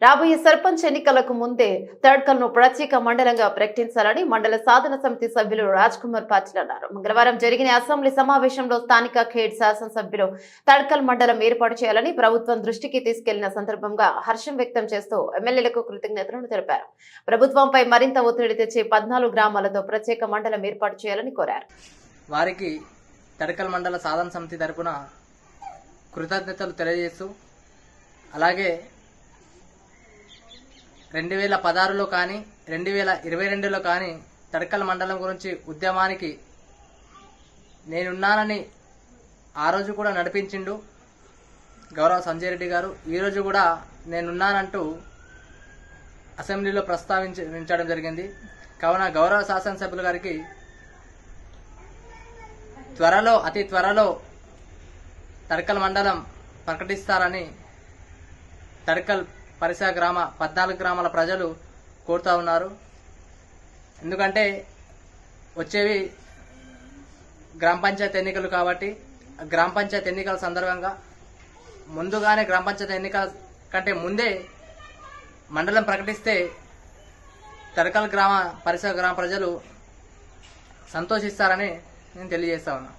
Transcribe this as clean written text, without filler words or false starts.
రాబోయే సర్పంచ్ ఎన్నికలకు ముందే తడ్కల్ను ప్రత్యేక మండలంగా ప్రకటించాలని మండల సాధన సమితి సభ్యులు రాజ్ కుమార్ పాటిల్ అన్నారు. మంగళవారం జరిగిన అసెంబ్లీ సమావేశంలో స్థానిక ఖేడ్ శాసనసభ్యులు తడ్కల్ మండలం ఏర్పాటు చేయాలని ప్రభుత్వం దృష్టికి తీసుకెళ్లిన సందర్భంగా హర్షం వ్యక్తం చేస్తూ ఎమ్మెల్యేలకు కృతజ్ఞతలను తెలిపారు. ప్రభుత్వంపై మరింత ఒత్తిడి తెచ్చి 14 గ్రామాలతో ప్రత్యేక మండలం ఏర్పాటు చేయాలని కోరారు. వారికి తడ్కల్ మండల సాధన సమితి తరపున కృతజ్ఞతలు తెలియజేస్తూ, అలాగే 2016లో కానీ 2022లో కానీ తడ్కల్ మండలం గురించి ఉద్యమానికి నేనున్నానని ఆ రోజు కూడా నడిపించిండు గౌరవ సంజయ్ రెడ్డి గారు. ఈరోజు కూడా నేనున్నానంటూ అసెంబ్లీలో ప్రస్తావించడం జరిగింది. కావున గౌరవ శాసనసభ్యుల గారికి అతి త్వరలో తడ్కల్ మండలం ప్రకటిస్తారని తడ్కల్ పరిసర 14 గ్రామాల ప్రజలు కోరుతా ఉన్నారు. ఎందుకంటే వచ్చేవి గ్రామ పంచాయతీ ఎన్నికలు కాబట్టి గ్రామ పంచాయతీ ఎన్నికల సందర్భంగా ముందుగానే గ్రామ పంచాయతీ ఎన్నికల కంటే ముందే మండలం ప్రకటిస్తే తడ్కల్ పరిసర గ్రామ ప్రజలు సంతోషిస్తారని నేను తెలియజేస్తా ఉన్నా.